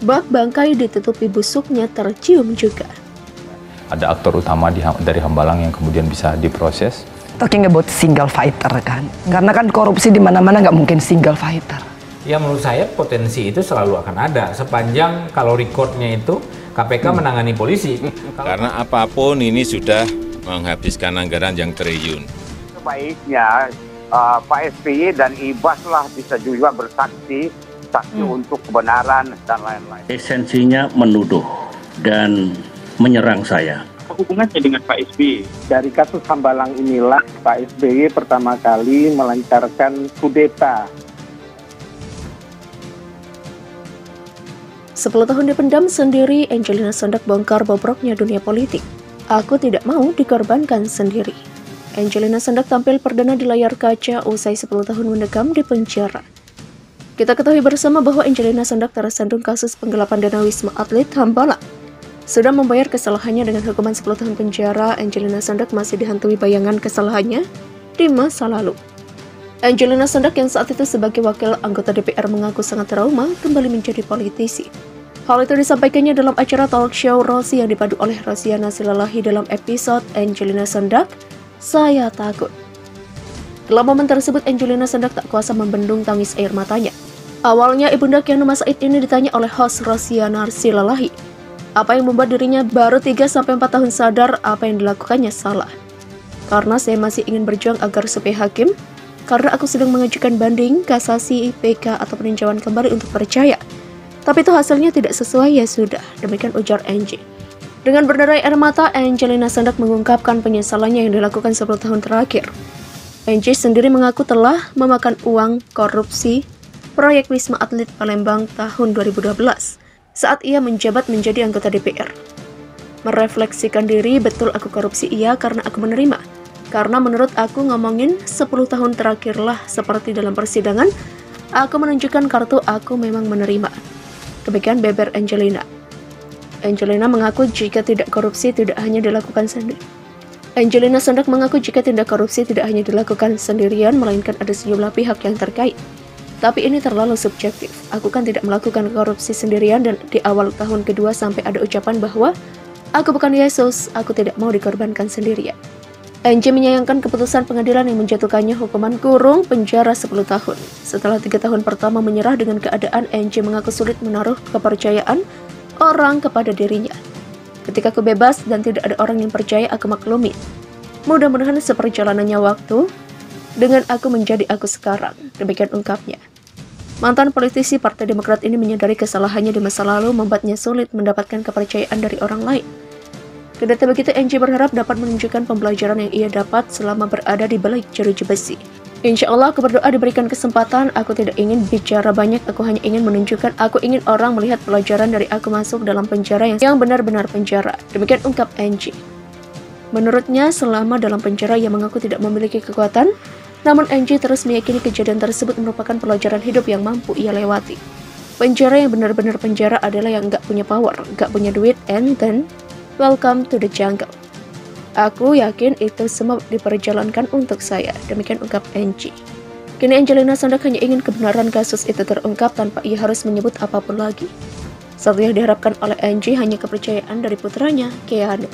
Bak bangkai ditutupi busuknya tercium juga. Ada aktor utama dari Hambalang yang kemudian bisa diproses. Talking about single fighter kan, karena kan korupsi di mana-mana nggak mungkin single fighter. Ya menurut saya potensi itu selalu akan ada sepanjang kalau recordnya itu KPK menangani polisi. Karena apapun ini sudah menghabiskan anggaran yang triliun. Sebaiknya Pak SBY dan Ibas lah bisa juga bersaksi untuk kebenaran dan lain-lain. Esensinya menuduh dan menyerang saya. Hubungannya dengan Pak SBY? Dari kasus Hambalang inilah Pak SBY pertama kali melancarkan kudeta. 10 tahun dipendam sendiri, Angelina Sondak bongkar bobroknya dunia politik. Aku tidak mau dikorbankan sendiri. Angelina Sondak tampil perdana di layar kaca usai 10 tahun mendekam di penjara. Kita ketahui bersama bahwa Angelina Sondak tersandung kasus penggelapan dana Wisma Atlet Hambalang. Sudah membayar kesalahannya dengan hukuman 10 tahun penjara, Angelina Sondak masih dihantui bayangan kesalahannya di masa lalu. Angelina Sondak yang saat itu sebagai wakil anggota DPR mengaku sangat trauma kembali menjadi politisi. Hal itu disampaikannya dalam acara talk show Rosi yang dipadu oleh Rosiana Silalahi dalam episode Angelina Sondak, Saya Takut. Dalam momen tersebut, Angelina Sondak tak kuasa membendung tangis air matanya. Awalnya, Ibunda Kianu Masaid ini ditanya oleh host Rosiana Silalahi, apa yang membuat dirinya baru 3-4 tahun sadar apa yang dilakukannya salah. Karena saya masih ingin berjuang agar supaya hakim, karena aku sedang mengajukan banding, kasasi, PK, atau peninjauan kembali untuk percaya. Tapi itu hasilnya tidak sesuai, ya sudah, demikian ujar Angie. Dengan berderai air mata, Angelina Sondak mengungkapkan penyesalannya yang dilakukan 10 tahun terakhir. Angie sendiri mengaku telah memakan uang korupsi proyek Wisma Atlet Palembang tahun 2012 saat ia menjabat menjadi anggota DPR. Merefleksikan diri, betul aku korupsi iya karena aku menerima. Karena menurut aku ngomongin 10 tahun terakhirlah seperti dalam persidangan, aku menunjukkan kartu aku memang menerima. Demikian beber Angelina. Angelina mengaku jika tidak korupsi tidak hanya dilakukan sendiri. Angelina Sondak mengaku jika tindak korupsi tidak hanya dilakukan sendirian, melainkan ada sejumlah pihak yang terkait. Tapi ini terlalu subjektif. Aku kan tidak melakukan korupsi sendirian dan di awal tahun kedua sampai ada ucapan bahwa aku bukan Yesus, aku tidak mau dikorbankan sendirian. Angie menyayangkan keputusan pengadilan yang menjatuhkannya hukuman kurung penjara 10 tahun. Setelah 3 tahun pertama menyerah dengan keadaan, Angie mengaku sulit menaruh kepercayaan orang kepada dirinya. Ketika aku bebas dan tidak ada orang yang percaya, aku maklumi. Mudah-mudahan seperjalanannya waktu dengan aku menjadi aku sekarang, demikian ungkapnya. Mantan politisi Partai Demokrat ini menyadari kesalahannya di masa lalu membuatnya sulit mendapatkan kepercayaan dari orang lain. Kendati begitu, Angie berharap dapat menunjukkan pembelajaran yang ia dapat selama berada di balik jeruji besi. Insya Allah aku berdoa diberikan kesempatan, aku tidak ingin bicara banyak, aku hanya ingin menunjukkan, aku ingin orang melihat pelajaran dari aku masuk dalam penjara yang benar-benar penjara. Demikian ungkap Angie. Menurutnya, selama dalam penjara ia mengaku tidak memiliki kekuatan, namun Angie terus meyakini kejadian tersebut merupakan pelajaran hidup yang mampu ia lewati. Penjara yang benar-benar penjara adalah yang nggak punya power, nggak punya duit, and then welcome to the jungle. Aku yakin itu semua diperjalankan untuk saya, demikian ungkap Angie. Kini Angelina Sondak hanya ingin kebenaran kasus itu terungkap tanpa ia harus menyebut apapun lagi. Satu yang diharapkan oleh Angie hanya kepercayaan dari putranya, Keanu.